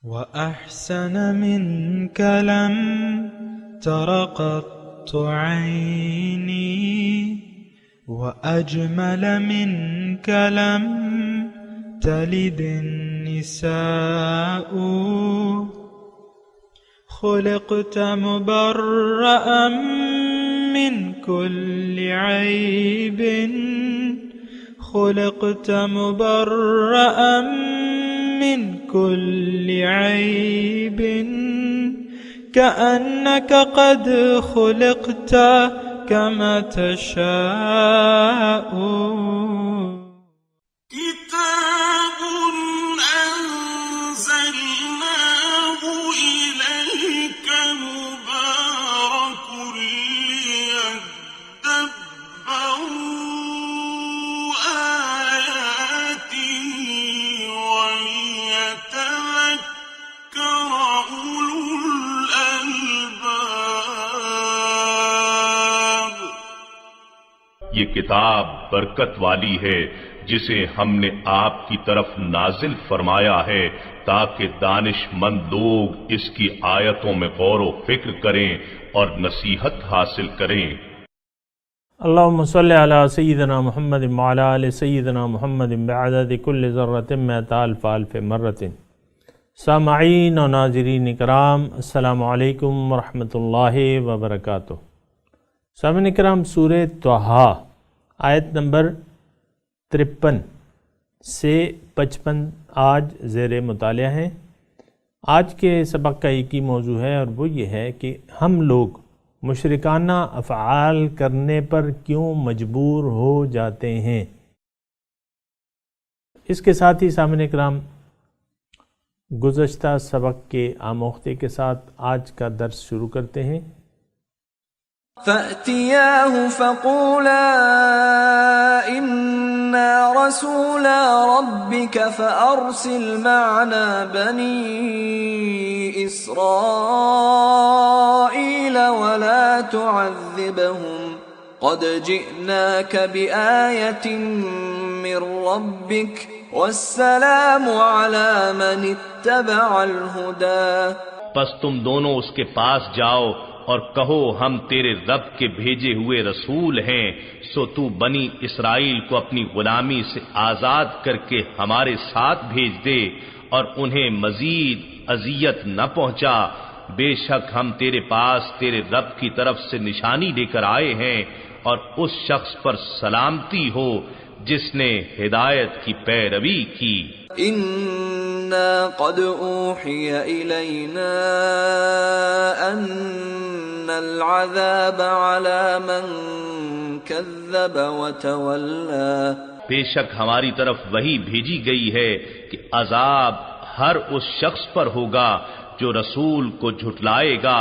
وأحسن منك لم تر قط عيني وأجمل منك لم تلد النساء خلقت مبرأ من كل عيب خلقت مبرأ من كل عيب كأنك قد خلقت كما تشاء كتاب أنزلناه إليك مبارك ليدبروا آياته وليتذكر أولو الألباب. یہ کتاب برکت والی ہے جسے ہم نے آپ کی طرف نازل فرمایا ہے تاکہ دانش مند لوگ اس کی آیتوں میں غور و فکر کریں اور نصیحت حاصل کریں. اللہم صلی علی سیدنا محمد وعلی آل سیدنا محمد بعدد کل ذرۃ مئۃ الف الف مرۃ. سامعین و ناظرین کرام، السلام علیکم ورحمۃ اللہ وبرکاتہ. سامعین کرام، سورہ طٰہٰ آیت نمبر 53 سے 55 آج زیر مطالعہ ہیں. آج کے سبق کا ایک ہی موضوع ہے اور وہ یہ ہے کہ ہم لوگ مشرکانہ افعال کرنے پر کیوں مجبور ہو جاتے ہیں. اس کے ساتھ ہی سامعین کرام گزشتہ سبق کے آموختے کے ساتھ آج کا درس شروع کرتے ہیں. فَأْتِيَاهُ فَقُولَا إِنَّا رَسُولَا رَبِّكَ فَأَرْسِلْ مَعَنَا بَنِي إِسْرَائِيلَ وَلَا تُعَذِّبْهُمْ قَدْ جِئْنَاكَ بِآيَةٍ مِّن رَّبِّكَ وَالسَّلَامُ عَلَى مَنِ اتَّبَعَ الْهُدَى. پس تم دونوں اس کے پاس جاؤ اور کہو ہم تیرے رب کے بھیجے ہوئے رسول ہیں، سو تو بنی اسرائیل کو اپنی غلامی سے آزاد کر کے ہمارے ساتھ بھیج دے اور انہیں مزید اذیت نہ پہنچا. بے شک ہم تیرے پاس تیرے رب کی طرف سے نشانی لے کر آئے ہیں، اور اس شخص پر سلامتی ہو جس نے ہدایت کی پیروی کی. إِنَّا قَدْ أُوحِيَ إِلَيْنَا أَنَّ الْعَذَابَ عَلَى مَنْ كَذَّبَ وَتَوَلَّى. بے شک ہماری طرف وحی بھیجی گئی ہے کہ عذاب ہر اس شخص پر ہوگا جو رسول کو جھٹلائے گا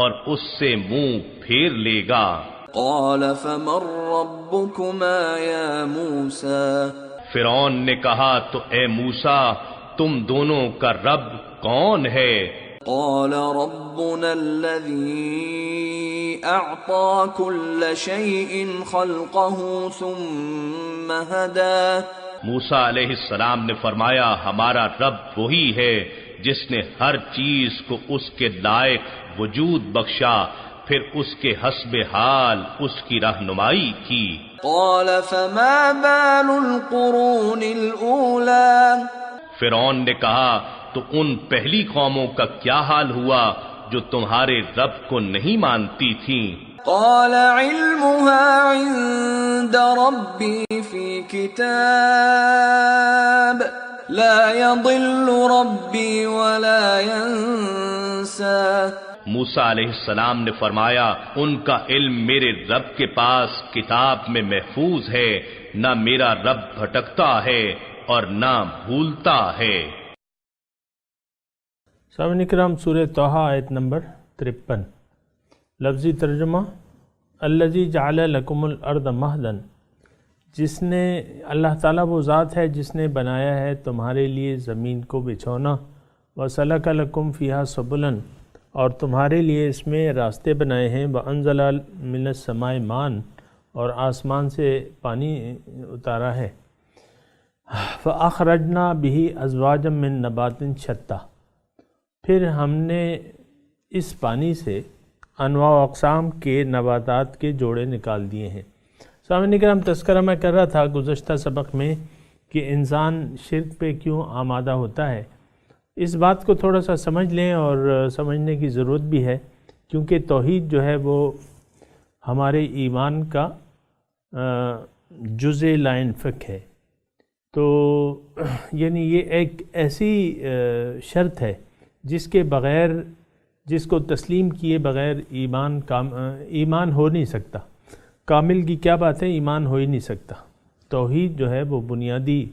اور اس سے منہ پھیر لے گا. قَالَ فَمَن رَّبُّكُمَا يَا مُوسَىٰ. فرعون نے کہا تو اے موسیٰ تم دونوں کا رب کون ہے؟ قال ربنا الذي أعطى كل شيء خلقه ثم هدى. موسیٰ علیہ السلام نے فرمایا ہمارا رب وہی ہے جس نے ہر چیز کو اس کے لائق وجود بخشا، پھر اس کے حسب حال اس کی رہنمائی کی. قال فما بال القرون الأولى. فرعون نے کہا تو ان پہلی قوموں کا کیا حال ہوا جو تمہارے رب کو نہیں مانتی تھیں؟ قال علمها عند ربي في كتاب لا يضل ربي ولا ينسى. موسیٰ علیہ السلام نے فرمایا ان کا علم میرے رب کے پاس کتاب میں محفوظ ہے، نہ میرا رب بھٹکتا ہے اور نہ بھولتا ہے. سامعین کرام، سورہ طٰہٰ آیت نمبر 53. لفظی ترجمہ: الذی جعل لکم الارض مہدا. جس نے اللہ تعالیٰ وہ ذات ہے جس نے بنایا ہے تمہارے لیے زمین کو بچھونا. وسلک لکم فیہا سبلا، اور تمہارے لیے اس میں راستے بنائے ہیں. وانزل من السماء ماء، اور آسمان سے پانی اتارا ہے. فاخرجنا به ازواجا من نبات شتى، پھر ہم نے اس پانی سے انواع و اقسام کے نباتات کے جوڑے نکال دیے ہیں۔ سامعین کرام، تذکرہ میں کر رہا تھا گزشتہ سبق میں کہ انسان شرک پہ کیوں آمادہ ہوتا ہے۔ اس بات کو تھوڑا سا سمجھ لیں، اور سمجھنے کی ضرورت بھی ہے، کیونکہ توحید جو ہے وہ ہمارے ایمان کا جزء لا ينفك ہے۔ تو یعنی یہ ایک ایسی شرط ہے جس کے بغیر، جس کو تسلیم کیے بغیر ایمان ہو نہیں سکتا۔ کامل کی کیا بات ہے، ایمان ہو ہی نہیں سکتا۔ توحید جو ہے وہ بنیادی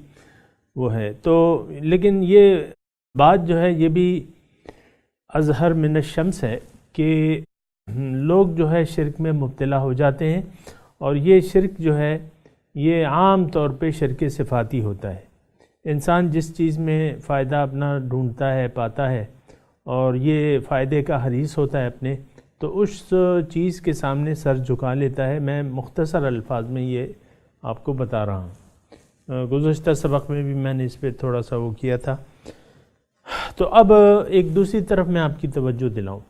وہ ہے۔ تو لیکن یہ بات جو ہے یہ بھی اظہر من الشمس ہے کہ لوگ جو ہے شرک میں مبتلا ہو جاتے ہیں، اور یہ شرک جو ہے یہ عام طور پہ شرک صفاتی ہوتا ہے۔ انسان جس چیز میں فائدہ اپنا ڈھونڈتا ہے، پاتا ہے، اور یہ فائدے کا حریص ہوتا ہے اپنے، تو اس چیز کے سامنے سر جھکا لیتا ہے۔ میں مختصر الفاظ میں یہ آپ کو بتا رہا ہوں، گزشتہ سبق میں بھی میں نے اس پہ تھوڑا سا وہ کیا تھا۔ تو اب ایک دوسری طرف میں آپ کی توجہ دلاؤں،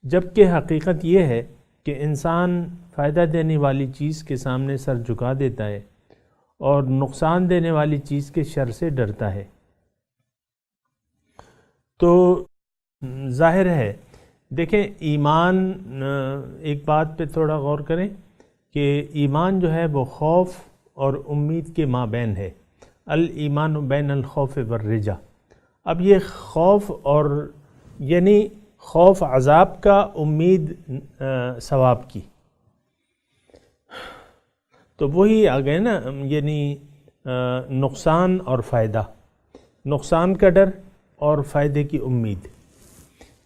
جبکہ حقیقت یہ ہے کہ انسان فائدہ دینے والی چیز کے سامنے سر جھکا دیتا ہے اور نقصان دینے والی چیز کے شر سے ڈرتا ہے۔ تو ظاہر ہے، دیکھیں ایمان، ایک بات پہ تھوڑا غور کریں کہ ایمان جو ہے وہ خوف اور امید کے مابین ہے۔ الایمان بین الخوف والرجا۔ اب یہ خوف، اور یعنی خوف عذاب کا، امید ثواب کی، تو وہی آ گئے نا، یعنی نقصان اور فائدہ، نقصان کا ڈر اور فائدے کی امید۔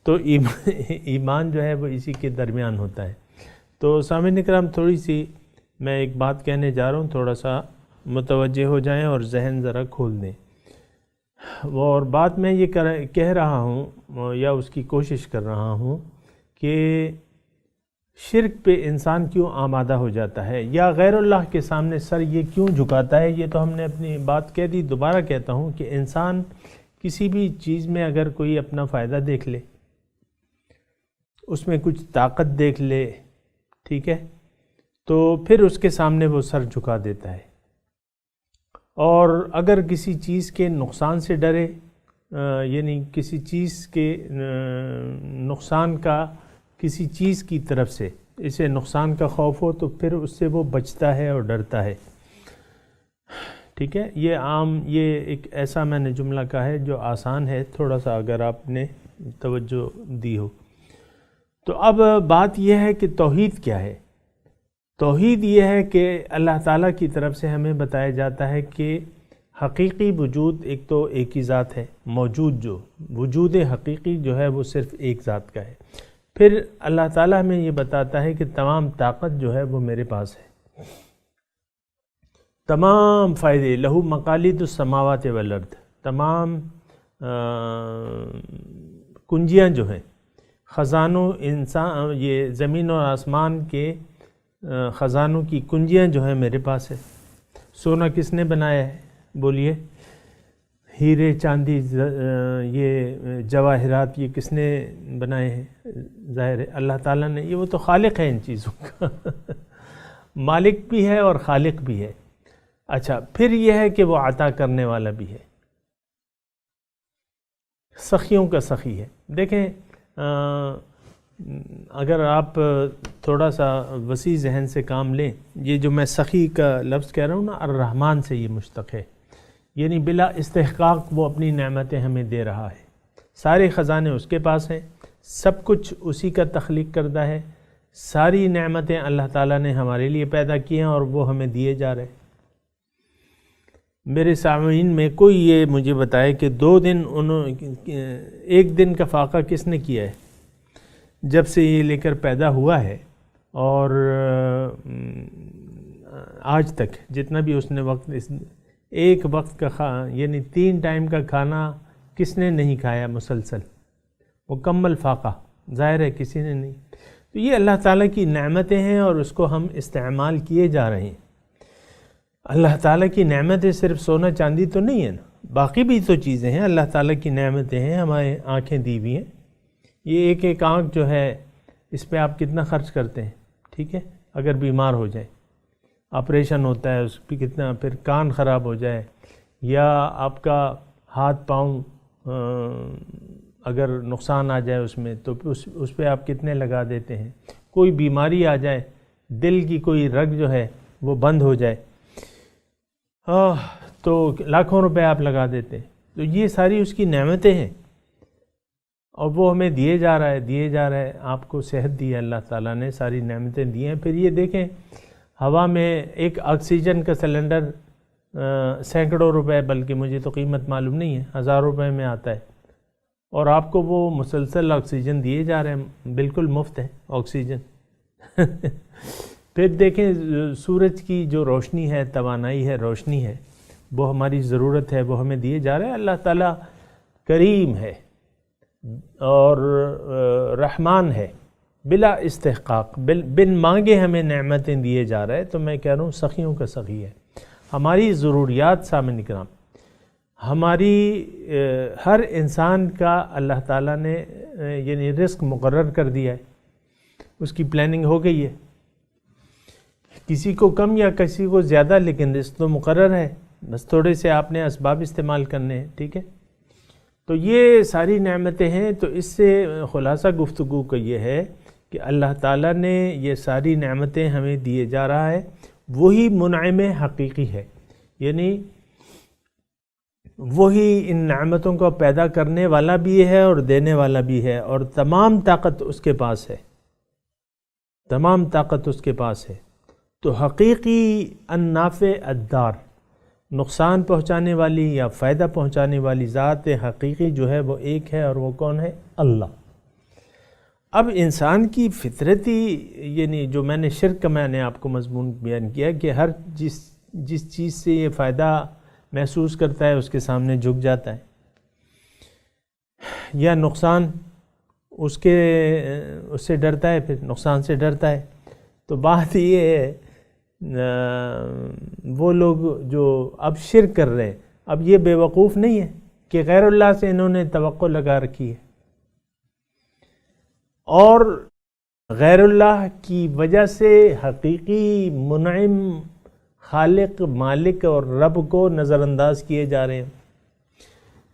تو ایمان جو ہے وہ اسی کے درمیان ہوتا ہے۔ تو سامعین کرام، تھوڑی سی میں ایک بات کہنے جا رہا ہوں، تھوڑا سا متوجہ ہو جائیں اور ذہن ذرا کھول دیں۔ اور بات میں یہ کہہ رہا ہوں، یا اس کی کوشش کر رہا ہوں کہ شرک پہ انسان کیوں آمادہ ہو جاتا ہے، یا غیر اللہ کے سامنے سر یہ کیوں جھکاتا ہے۔ یہ تو ہم نے اپنی بات کہہ دی، دوبارہ کہتا ہوں کہ انسان کسی بھی چیز میں اگر کوئی اپنا فائدہ دیکھ لے، اس میں کچھ طاقت دیکھ لے، ٹھیک ہے، تو پھر اس کے سامنے وہ سر جھکا دیتا ہے۔ اور اگر کسی چیز کے نقصان سے ڈرے، یعنی کسی چیز کے نقصان کا، کسی چیز کی طرف سے اسے نقصان کا خوف ہو، تو پھر اس سے وہ بچتا ہے اور ڈرتا ہے، ٹھیک ہے۔ یہ عام، یہ ایک ایسا میں نے جملہ کہا ہے جو آسان ہے تھوڑا سا، اگر آپ نے توجہ دی ہو۔ تو اب بات یہ ہے کہ توحید کیا ہے۔ توحید یہ ہے کہ اللہ تعالیٰ کی طرف سے ہمیں بتایا جاتا ہے کہ حقیقی وجود ایک تو ایک ہی ذات ہے، موجود جو وجود حقیقی جو ہے وہ صرف ایک ذات کا ہے۔ پھر اللہ تعالیٰ ہمیں یہ بتاتا ہے کہ تمام طاقت جو ہے وہ میرے پاس ہے، تمام فائدے، لہو مقالید السماوات والارض، تمام کنجیاں جو ہیں، خزانوں، انسان، یہ زمین اور آسمان کے خزانوں کی کنجیاں جو ہیں میرے پاس ہے۔ سونا کس نے بنایا ہے؟ بولیے، ہیرے، چاندی، یہ جواہرات، یہ کس نے بنائے ہیں؟ ظاہر ہے اللہ تعالیٰ نے۔ یہ وہ تو خالق ہے ان چیزوں کا مالک بھی ہے اور خالق بھی ہے۔ اچھا، پھر یہ ہے کہ وہ عطا کرنے والا بھی ہے، سخیوں کا سخی ہے۔ دیکھیں، اگر آپ تھوڑا سا وسیع ذہن سے کام لیں، یہ جو میں سخی کا لفظ کہہ رہا ہوں نا، الرحمن سے یہ مشتق ہے، یعنی بلا استحقاق وہ اپنی نعمتیں ہمیں دے رہا ہے، سارے خزانے اس کے پاس ہیں، سب کچھ اسی کا تخلیق کردہ ہے، ساری نعمتیں اللہ تعالیٰ نے ہمارے لیے پیدا کی ہیں اور وہ ہمیں دیے جا رہے ہیں۔ میرے سامعین میں کوئی یہ مجھے بتائے کہ 2 دن ایک دن کا فاقہ کس نے کیا ہے جب سے یہ لے کر پیدا ہوا ہے، اور آج تک جتنا بھی اس نے وقت، ایک وقت کا یعنی 3 ٹائم کا کھانا کس نے نہیں کھایا مسلسل، مکمل فاقہ؟ ظاہر ہے کسی نے نہیں۔ تو یہ اللہ تعالیٰ کی نعمتیں ہیں اور اس کو ہم استعمال کیے جا رہے ہیں۔ اللہ تعالیٰ کی نعمتیں صرف سونا چاندی تو نہیں ہے نا، باقی بھی تو چیزیں ہیں، اللہ تعالیٰ کی نعمتیں ہیں، ہمارے آنکھیں دی ہوئی ہیں، یہ ایک ایک آنکھ جو ہے اس پہ آپ کتنا خرچ کرتے ہیں، ٹھیک ہے، اگر بیمار ہو جائے، آپریشن ہوتا ہے اس پہ کتنا، پھر کان خراب ہو جائے یا آپ کا ہاتھ پاؤں اگر نقصان آ جائے اس میں تو اس پہ آپ کتنے لگا دیتے ہیں، کوئی بیماری آ جائے، دل کی کوئی رگ جو ہے وہ بند ہو جائے تو لاکھوں روپے آپ لگا دیتے ہیں. تو یہ ساری اس کی نعمتیں ہیں اور وہ ہمیں دیے جا رہا ہے. آپ کو صحت دی ہے اللہ تعالیٰ نے، ساری نعمتیں دی ہیں. پھر یہ دیکھیں ہوا میں ایک آکسیجن کا سلنڈر سینکڑوں روپے، بلکہ مجھے تو قیمت معلوم نہیں ہے، 1000 روپے میں آتا ہے، اور آپ کو وہ مسلسل آکسیجن دیے جا رہے ہیں، بالکل مفت ہے آکسیجن. پھر دیکھیں سورج کی جو روشنی ہے، توانائی ہے، روشنی ہے، وہ ہماری ضرورت ہے، وہ ہمیں دیے جا رہے ہیں. اللہ تعالیٰ کریم ہے اور رحمان ہے، بلا استحقاق، بن مانگے ہمیں نعمتیں دیے جا رہے ہیں. تو میں کہہ رہا ہوں سخیوں کا سخی ہے. ہماری ضروریات سامعین اکرام، ہماری ہر انسان کا اللہ تعالیٰ نے یعنی رزق مقرر کر دیا ہے، اس کی پلاننگ ہو گئی ہے، کسی کو کم یا کسی کو زیادہ، لیکن رزق تو مقرر ہے، بس تھوڑے سے آپ نے اسباب استعمال کرنے ہیں، ٹھیک ہے. تو یہ ساری نعمتیں ہیں. تو اس سے خلاصہ گفتگو کا یہ ہے کہ اللہ تعالیٰ نے یہ ساری نعمتیں ہمیں دیے جا رہا ہے، وہی منعم حقیقی ہے، یعنی وہی ان نعمتوں کو پیدا کرنے والا بھی ہے اور دینے والا بھی ہے، اور تمام طاقت اس کے پاس ہے، تمام طاقت اس کے پاس ہے. تو حقیقی النافع الدار، نقصان پہنچانے والی یا فائدہ پہنچانے والی ذات حقیقی جو ہے وہ ایک ہے، اور وہ کون ہے؟ اللہ. اب انسان کی فطرتی یعنی جو میں نے شرک کا میں نے آپ کو مضمون بیان کیا کہ ہر جس چیز سے یہ فائدہ محسوس کرتا ہے اس کے سامنے جھک جاتا ہے، یا نقصان اس سے ڈرتا ہے، پھر نقصان سے ڈرتا ہے. تو بات یہ ہے وہ لوگ جو اب شرک کر رہے ہیں، اب یہ بے وقوف نہیں ہے کہ غیر اللہ سے انہوں نے توقع لگا رکھی ہے، اور غیر اللہ کی وجہ سے حقیقی منعم خالق مالک اور رب کو نظر انداز کیے جا رہے ہیں.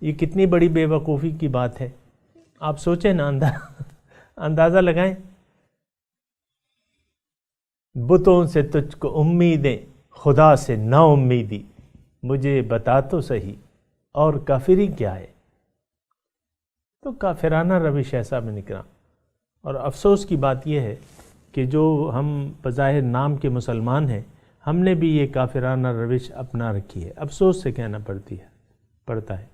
یہ کتنی بڑی بے وقوفی کی بات ہے. آپ سوچیں نا، اندازہ لگائیں. بتوں سے تجھ کو امیدیں، خدا سے نا امیدی، مجھے بتا تو صحیح اور کافری کیا ہے. تو کافرانہ روش ایسا میں نکلا. اور افسوس کی بات یہ ہے کہ جو ہم بظاہر نام کے مسلمان ہیں، ہم نے بھی یہ کافرانہ روش اپنا رکھی ہے. افسوس سے کہنا پڑتا ہے.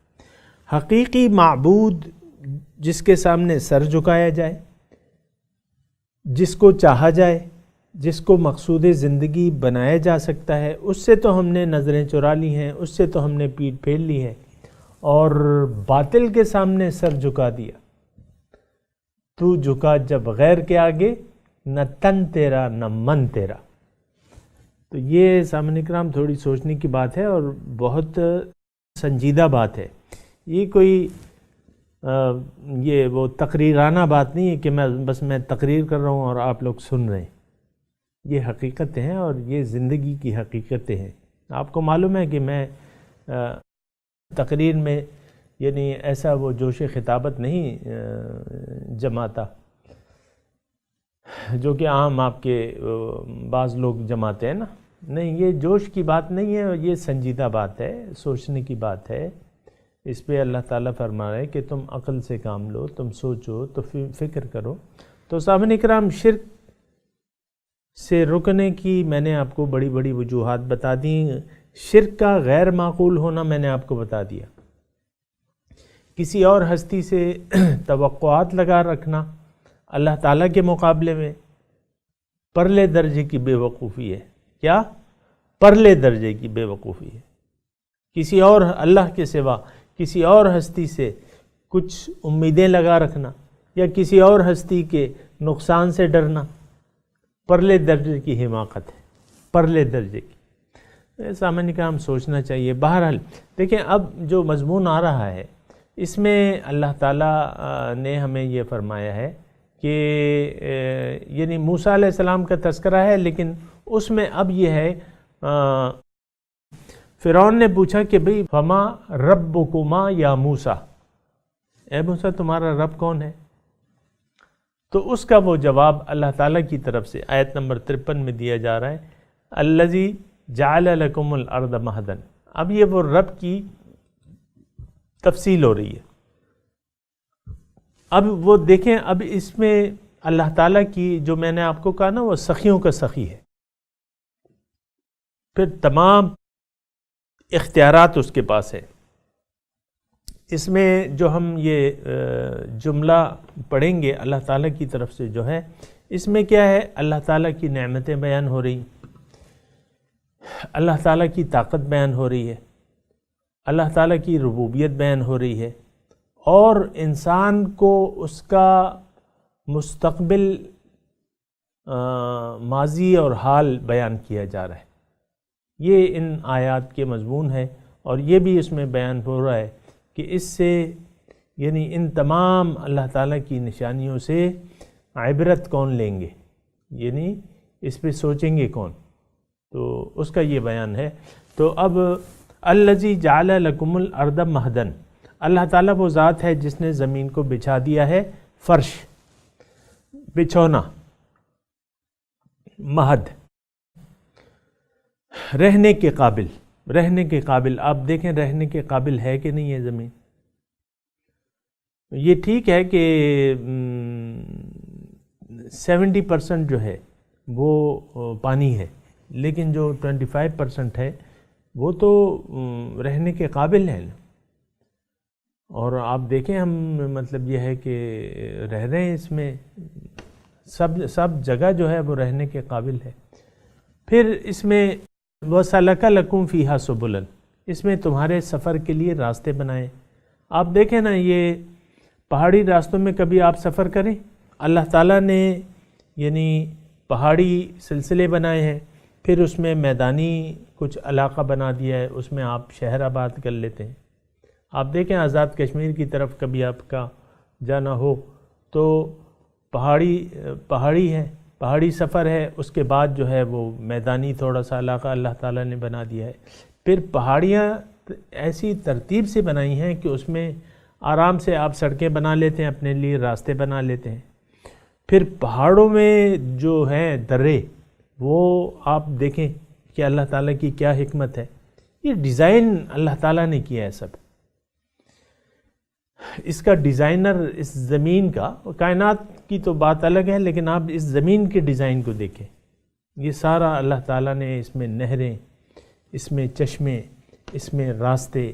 حقیقی معبود جس کے سامنے سر جھکایا جائے، جس کو چاہا جائے، جس کو مقصود زندگی بنایا جا سکتا ہے، اس سے تو ہم نے نظریں چرا لی ہیں، اس سے تو ہم نے پیٹھ پھیر لی ہے، اور باطل کے سامنے سر جھکا دیا. تو جھکا جب غیر کے آگے، نہ تن تیرا نہ من تیرا. تو یہ سامعین اکرام تھوڑی سوچنے کی بات ہے اور بہت سنجیدہ بات ہے. یہ کوئی یہ وہ تقریرانہ بات نہیں ہے کہ میں تقریر کر رہا ہوں اور آپ لوگ سن رہے ہیں. یہ حقیقتیں ہیں اور یہ زندگی کی حقیقتیں ہیں. آپ کو معلوم ہے کہ میں تقریر میں یعنی ایسا وہ جوش خطابت نہیں جماتا جو کہ عام آپ کے بعض لوگ جماتے ہیں نا. نہیں، یہ جوش کی بات نہیں ہے، یہ سنجیدہ بات ہے، سوچنے کی بات ہے. اس پہ اللہ تعالیٰ فرما رہے ہیں کہ تم عقل سے کام لو، تم سوچو، تو فکر کرو. تو سامعین اکرام، شرک سے رکنے کی میں نے آپ کو بڑی بڑی وجوہات بتا دی. شرک کا غیر معقول ہونا میں نے آپ کو بتا دیا. کسی اور ہستی سے توقعات لگا رکھنا اللہ تعالیٰ کے مقابلے میں پرلے درجے کی بے وقوفی ہے. کیا؟ پرلے درجے کی بے وقوفی ہے. کسی اور اللہ کے سوا کسی اور ہستی سے کچھ امیدیں لگا رکھنا یا کسی اور ہستی کے نقصان سے ڈرنا پرلے درجے کی حماقت ہے، پرلے درجے کی. سامنے کا ہم سوچنا چاہیے. بہرحال دیکھیں اب جو مضمون آ رہا ہے اس میں اللہ تعالیٰ نے ہمیں یہ فرمایا ہے کہ یعنی موسیٰ علیہ السلام کا تذکرہ ہے، لیکن اس میں اب یہ ہے فرعون نے پوچھا کہ بھئی فما ربکما یا موسیٰ، اے موسیٰ تمہارا رب کون ہے؟ تو اس کا وہ جواب اللہ تعالیٰ کی طرف سے آیت نمبر 53 میں دیا جا رہا ہے، الذی جعل لکم الارض مہدا. اب یہ وہ رب کی تفصیل ہو رہی ہے. اب وہ دیکھیں، اب اس میں اللہ تعالیٰ کی جو میں نے آپ کو کہا نا وہ سخیوں کا سخی ہے، پھر تمام اختیارات اس کے پاس ہے. اس میں جو ہم یہ جملہ پڑھیں گے اللہ تعالیٰ کی طرف سے جو ہے، اس میں کیا ہے؟ اللہ تعالیٰ کی نعمتیں بیان ہو رہی، اللہ تعالیٰ کی طاقت بیان ہو رہی ہے، اللہ تعالیٰ کی ربوبیت بیان ہو رہی ہے، اور انسان کو اس کا مستقبل ماضی اور حال بیان کیا جا رہا ہے. یہ ان آیات کے مضمون ہے، اور یہ بھی اس میں بیان ہو رہا ہے کہ اس سے یعنی ان تمام اللہ تعالیٰ کی نشانیوں سے عبرت کون لیں گے، یعنی اس پہ سوچیں گے کون، تو اس کا یہ بیان ہے. تو اب الذی جعل لکم الارض مہدا، اللہ تعالیٰ وہ ذات ہے جس نے زمین کو بچھا دیا ہے، فرش بچھونا، مہد رہنے کے قابل، رہنے کے قابل. آپ دیکھیں رہنے کے قابل ہے کہ نہیں ہے زمین. یہ ٹھیک ہے کہ 70% جو ہے وہ پانی ہے، لیکن جو 25% ہے وہ تو رہنے کے قابل ہے. اور آپ دیکھیں ہم مطلب یہ ہے کہ رہ رہے ہیں اس میں، سب جگہ جو ہے وہ رہنے کے قابل ہے. پھر اس میں وَسَلَكَ لَكُمْ فِيهَا سُبُلًا، اس میں تمہارے سفر کے لیے راستے بنائے. آپ دیکھیں نا یہ پہاڑی راستوں میں کبھی آپ سفر کریں، اللہ تعالیٰ نے یعنی پہاڑی سلسلے بنائے ہیں، پھر اس میں میدانی کچھ علاقہ بنا دیا ہے، اس میں آپ شہر آباد کر لیتے ہیں. آپ دیکھیں آزاد کشمیر کی طرف کبھی آپ کا جانا ہو تو پہاڑی ہے، پہاڑی سفر ہے، اس کے بعد جو ہے وہ میدانی تھوڑا سا علاقہ اللہ تعالیٰ نے بنا دیا ہے. پھر پہاڑیاں ایسی ترتیب سے بنائی ہیں کہ اس میں آرام سے آپ سڑکیں بنا لیتے ہیں، اپنے لیے راستے بنا لیتے ہیں. پھر پہاڑوں میں جو ہیں درے، وہ آپ دیکھیں کہ اللہ تعالیٰ کی کیا حکمت ہے. یہ ڈیزائن اللہ تعالیٰ نے کیا ہے سب. اس کا ڈیزائنر اس زمین کا، کائنات کی تو بات الگ ہے، لیکن آپ اس زمین کے ڈیزائن کو دیکھیں. یہ سارا اللہ تعالیٰ نے اس میں نہریں، اس میں چشمے، اس میں راستے،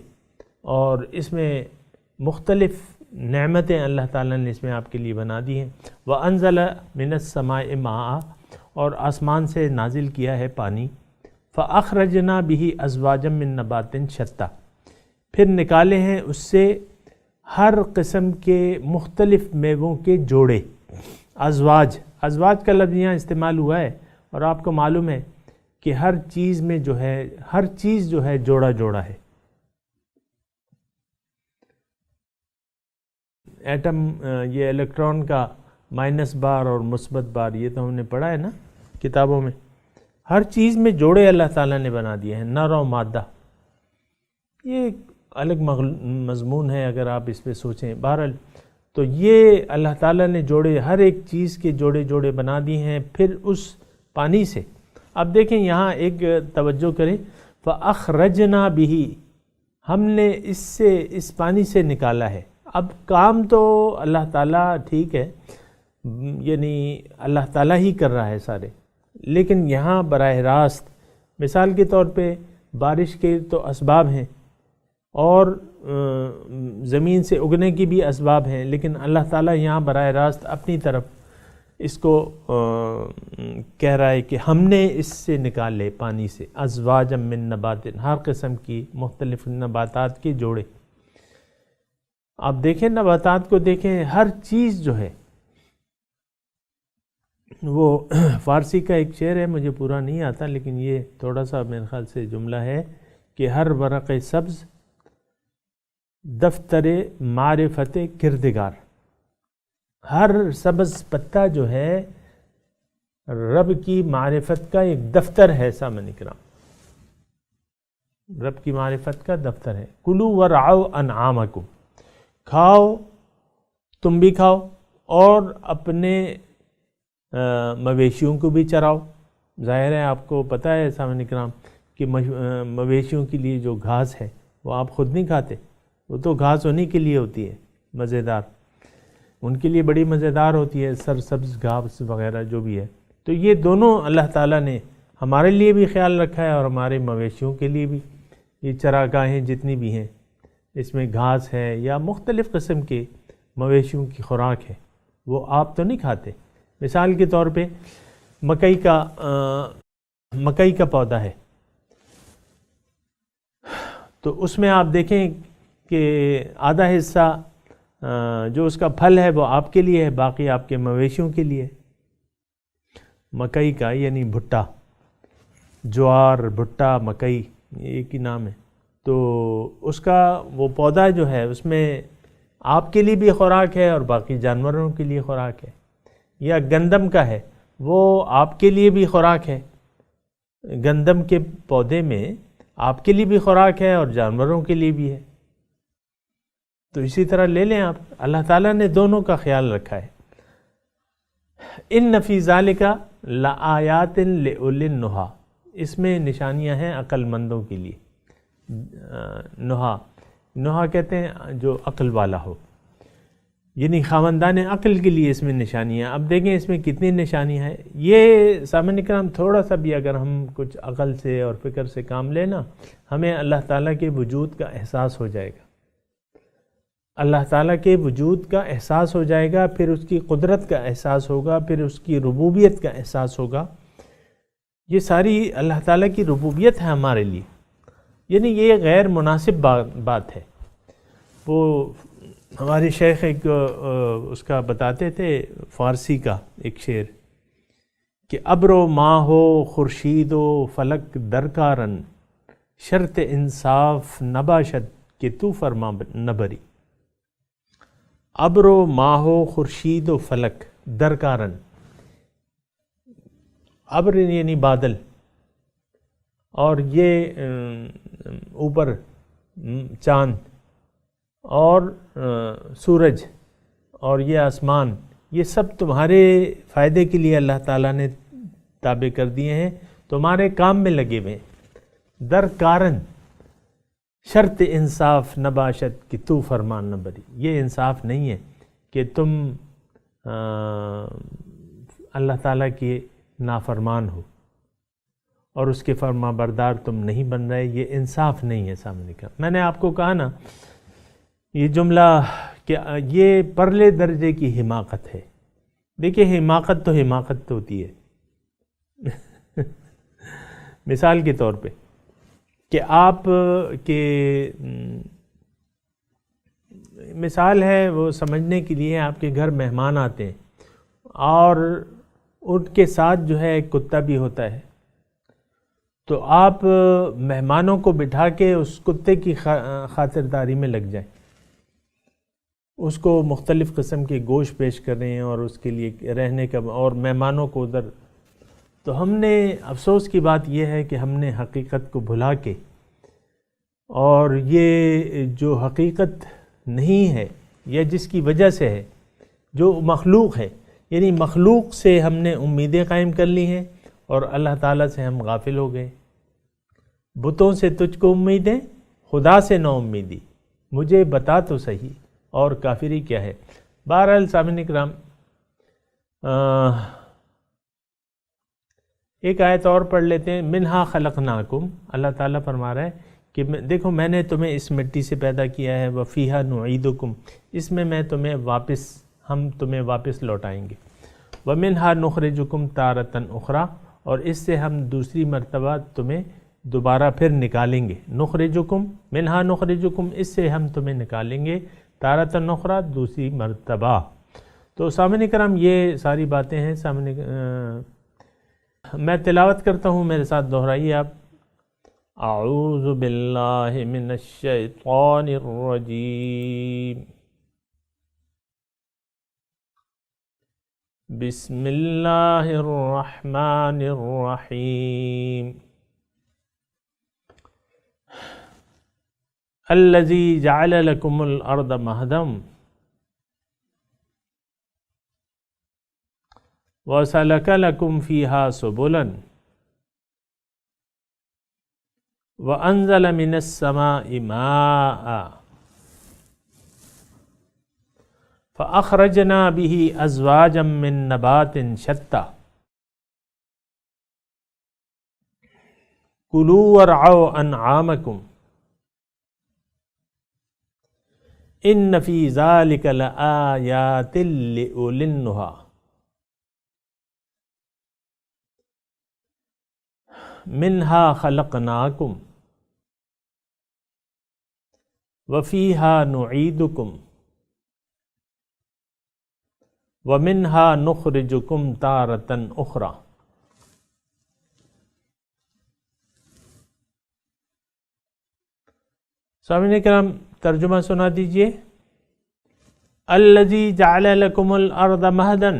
اور اس میں مختلف نعمتیں اللہ تعالیٰ نے اس میں آپ کے لیے بنا دی ہیں. وَأَنزَلَ مِنَ السَّمَاءِ مَاءً، اور آسمان سے نازل کیا ہے پانی. فَأَخْرَجْنَا بِهِ أَزْوَاجًا مِّن نَبَاتٍ شَتَّىٰ، پھر نکالے ہیں اس سے ہر قسم کے مختلف میووں کے جوڑے. ازواج کا لفظ یہاں استعمال ہوا ہے، اور آپ کو معلوم ہے کہ ہر چیز میں جو ہے، ہر چیز جو ہے جوڑا جوڑا ہے. ایٹم، یہ الیکٹران کا مائنس بار اور مثبت بار، یہ تو ہم نے پڑھا ہے نا کتابوں میں. ہر چیز میں جوڑے اللہ تعالیٰ نے بنا دیے ہیں، نر و مادہ. یہ الگ مضمون ہے اگر آپ اس پہ سوچیں. بہرحال تو یہ اللہ تعالیٰ نے جوڑے، ہر ایک چیز کے جوڑے جوڑے بنا دیے ہیں. پھر اس پانی سے اب دیکھیں یہاں ایک توجہ کریں، فَأَخْرَجْنَا بِهِ، ہم نے اس پانی سے نکالا ہے. اب کام تو اللہ تعالیٰ ٹھیک ہے، یعنی اللہ تعالیٰ ہی کر رہا ہے سارے، لیکن یہاں براہ راست مثال کے طور پہ بارش کے تو اسباب ہیں اور زمین سے اگنے کی بھی اسباب ہیں، لیکن اللہ تعالیٰ یہاں براہ راست اپنی طرف اس کو کہہ رہا ہے کہ ہم نے اس سے نکالے پانی سے ازواج من نبات، ہر قسم کی مختلف نباتات کے جوڑے. آپ دیکھیں نباتات کو دیکھیں، ہر چیز جو ہے وہ فارسی کا ایک شعر ہے، مجھے پورا نہیں آتا، لیکن یہ تھوڑا سا میرے خیال سے جملہ ہے کہ ہر ورق سبز دفتر معرفت کردگار، ہر سبز پتا جو ہے رب کی معرفت کا ایک دفتر ہے سامنے کرام، رب کی معرفت کا دفتر ہے۔ کلوا ورعوا انعامکم، کھاؤ تم بھی کھاؤ اور اپنے مویشیوں کو بھی چراؤ۔ ظاہر ہے آپ کو پتہ ہے سامعین کرام کہ مویشیوں کے لیے جو گھاس ہے وہ آپ خود نہیں کھاتے، وہ تو گھاس انہی کے لیے ہوتی ہے مزیدار، ان کے لیے بڑی مزیدار ہوتی ہے سرسبز گھاس وغیرہ جو بھی ہے۔ تو یہ دونوں اللہ تعالیٰ نے ہمارے لیے بھی خیال رکھا ہے اور ہمارے مویشیوں کے لیے بھی۔ یہ چراگاہیں جتنی بھی ہیں اس میں گھاس ہے یا مختلف قسم کے مویشیوں کی خوراک ہے، وہ آپ تو نہیں کھاتے۔ مثال کے طور پہ مکئی کا پودا ہے، تو اس میں آپ دیکھیں کہ آدھا حصہ جو اس کا پھل ہے وہ آپ کے لیے ہے، باقی آپ کے مویشیوں کے لیے۔ مکئی کا یعنی بھٹا، جوار، بھٹا، مکئی ایک ہی نام ہے، تو اس کا وہ پودا جو ہے اس میں آپ کے لیے بھی خوراک ہے اور باقی جانوروں کے لیے خوراک ہے۔ یا گندم کا ہے، وہ آپ کے لیے بھی خوراک ہے، گندم کے پودے میں آپ کے لیے بھی خوراک ہے اور جانوروں کے لیے بھی ہے۔ تو اسی طرح لے لیں آپ، اللہ تعالیٰ نے دونوں کا خیال رکھا ہے۔ ان فی ذالک لآیات لأولی النہی، اس میں نشانیاں ہیں عقل مندوں کے لیے۔ نہا کہتے ہیں جو عقل والا ہو، یعنی خاوندان عقل کے لیے اس میں نشانیاں۔ اب دیکھیں اس میں کتنی نشانیاں ہیں۔ یہ سامعین کرام تھوڑا سا بھی اگر ہم کچھ عقل سے اور فکر سے کام لینا، ہمیں اللہ تعالیٰ کے وجود کا احساس ہو جائے گا، اللہ تعالیٰ کے وجود کا احساس ہو جائے گا، پھر اس کی قدرت کا احساس ہوگا، پھر اس کی ربوبیت کا احساس ہوگا۔ یہ ساری اللہ تعالیٰ کی ربوبیت ہے ہمارے لیے، یعنی یہ غیر مناسب بات ہے۔ وہ ہمارے شیخ ایک اس کا بتاتے تھے فارسی کا ایک شعر کہ ابر و ماہ و خورشید و فلک درکارن، شرط انصاف نباشد کہ تو فرما نبری۔ ابر و ماہ و خورشید و فلک درکارن، ابر یعنی بادل، اور یہ اوپر چاند اور سورج اور یہ آسمان، یہ سب تمہارے فائدے کے لیے اللہ تعالیٰ نے تابع کر دیے ہیں، تمہارے کام میں لگے ہوئے ہیں۔ در کارن شرط انصاف نباشت کہ تو فرمان نہ بری، یہ انصاف نہیں ہے کہ تم اللہ تعالیٰ کے نافرمان ہو اور اس کے فرما بردار تم نہیں بن رہے، یہ انصاف نہیں ہے سامنے کا۔ میں نے آپ کو کہا نا یہ جملہ کہ یہ پرلے درجے کی حماقت ہے۔ دیکھیے حماقت تو حماقت ہوتی ہے۔ مثال کے طور پہ کہ آپ کے مثال ہے وہ سمجھنے کے لیے، آپ کے گھر مہمان آتے ہیں اور ان کے ساتھ جو ہے ایک کتا بھی ہوتا ہے، تو آپ مہمانوں کو بٹھا کے اس کتے کی خاطرداری میں لگ جائیں، اس کو مختلف قسم کے گوشت پیش کریں اور اس کے لیے رہنے کا، اور مہمانوں کو ادھر۔ تو ہم نے افسوس کی بات یہ ہے کہ ہم نے حقیقت کو بھلا کے، اور یہ جو حقیقت نہیں ہے یا جس کی وجہ سے ہے، جو مخلوق ہے، یعنی مخلوق سے ہم نے امیدیں قائم کر لی ہیں اور اللہ تعالیٰ سے ہم غافل ہو گئے۔ بتوں سے تجھ کو امیدیں، خدا سے نا امیدی، مجھے بتا تو صحیح اور کافری کیا ہے۔ بہرحال سامعین کرام، ایک آیت اور پڑھ لیتے ہیں۔ منہا خلقناکم، اللہ تعالیٰ فرما رہا ہے کہ دیکھو میں نے تمہیں اس مٹی سے پیدا کیا ہے، وفیہا نعیدکم، اس میں ہم تمہیں واپس لوٹائیں گے، ومنہا نخرجکم تارۃ اخری، اور اس سے ہم دوسری مرتبہ تمہیں دوبارہ پھر نکالیں گے۔ نخرجکم منہا نخرجکم، اس سے ہم تمہیں نکالیں گے، تارۃ اخری، دوسری مرتبہ۔ تو سامعین کرام یہ ساری باتیں ہیں میں تلاوت کرتا ہوں، میرے ساتھ دہرائیے آپ. اعوذ باللہ من الشیطان الرجیم، بسم اللہ الرحمن الرحیم. الذی جعل لکم الارض مہدا وَسَلَكَ لَكُمْ فِيهَا سُبُلًا وَأَنزَلَ مِنَ السَّمَاءِ مَاءً فَأَخْرَجْنَا بِهِ أَزْوَاجًا مِّن نَّبَاتٍ شَتَّى كُلُوا وَارْعَوْا أَنْعَامَكُمْ إِنَّ فِي ذَلِكَ لَآيَاتٍ لِأُولِي النُّهَى منہا خلقناکم وفیہا نعیدکم ومنہا نخرجکم تارۃ اخری. سامعین کرام ترجمہ سنا دیجئے. الذی جعل لکم الارض مہدا،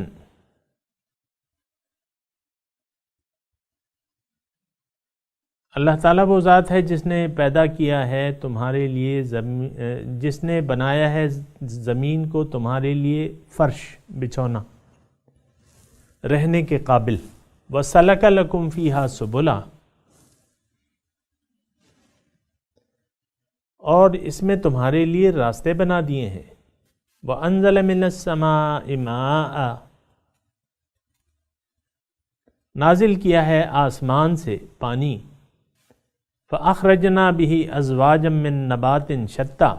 اللہ تعالیٰ وہ ذات ہے جس نے پیدا کیا ہے تمہارے لیے جس نے بنایا ہے زمین کو تمہارے لیے فرش بچھونا رہنے کے قابل. وَسَلَكَ لَكُمْ فِيهَا سُبُلًا، اور اس میں تمہارے لیے راستے بنا دیے ہیں. وَأَنزَلَ مِنَ السَّمَاءِ مَاءً، نازل کیا ہے آسمان سے پانی. فَأَخْرَجْنَا بِهِ أَزْوَاجًا مِّن نَّبَاتٍ شَتَّى،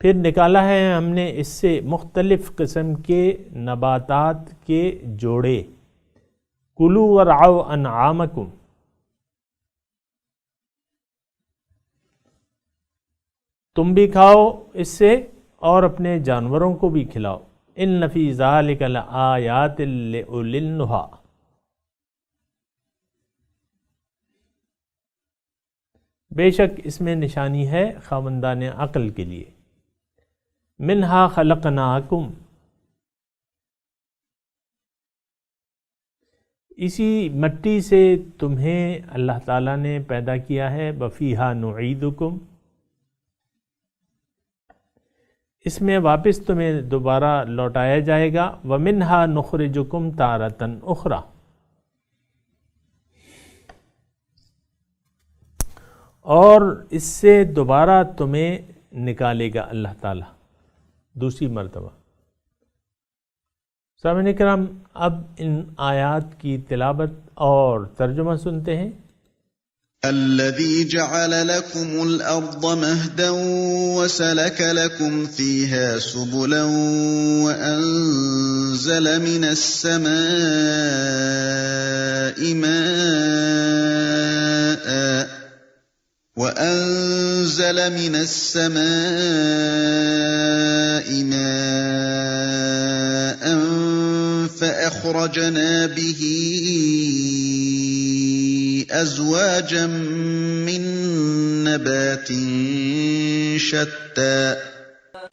پھر نکالا ہے ہم نے اس سے مختلف قسم کے نباتات کے جوڑے. کُلُوا وَارْعَوْا أَنْعَامَكُمْ، تم بھی کھاؤ اس سے اور اپنے جانوروں کو بھی کھلاؤ. إِنَّ فِي ذَلِكَ لَآيَاتٍ لِأُولِي النُّهَى، بے شک اس میں نشانی ہے خاوندان عقل کے لیے. منہا خلقناکم، اسی مٹی سے تمہیں اللہ تعالیٰ نے پیدا کیا ہے. وفیہا نعیدکم، اس میں واپس تمہیں دوبارہ لوٹایا جائے گا. ومنہا نخرجکم تارۃ اخری، اور اس سے دوبارہ تمہیں نکالے گا اللہ تعالیٰ دوسری مرتبہ. سامعین کرام اب ان آیات کی تلاوت اور ترجمہ سنتے ہیں. الذي جعل لكم الأرض مهدا وسلك لكم فيها سبلا وأنزل من السماء ماء فأخرجنا به أزواجا من نبات شتى.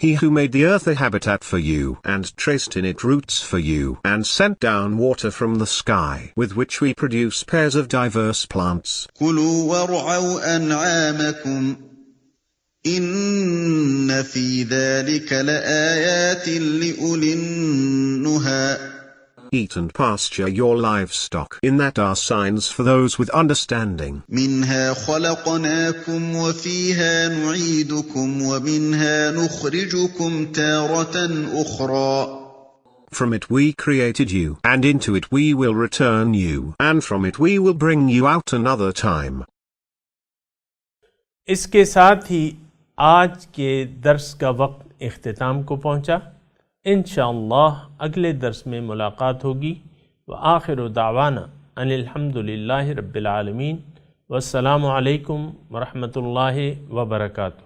He who made the earth a habitat for you, and traced in it roots for you, and sent down water from the sky, with which we produce pairs of diverse plants. كُلُوا وَارْعَوْا أَنْعَامَكُمْ إِنَّ فِي ذَلِكَ لَآيَاتٍ لِأُولِي النُّهَى. Eat and pasture your livestock. In that are signs for those with understanding. منها خلقناكم وفيها نعيدكم ومنها نخرجكم تارة أخرى. From it we created you, and into it we will return you, and from it we will bring you out another time. اس کے ساتھ ہی آج کے درس کا وقت اختتام کو پہنچا. انشاءاللہ اگلے درس میں ملاقات ہوگی. وآخر دعوانا ان الحمدللہ رب العالمین. والسلام علیکم ورحمۃ اللہ وبرکاتہ.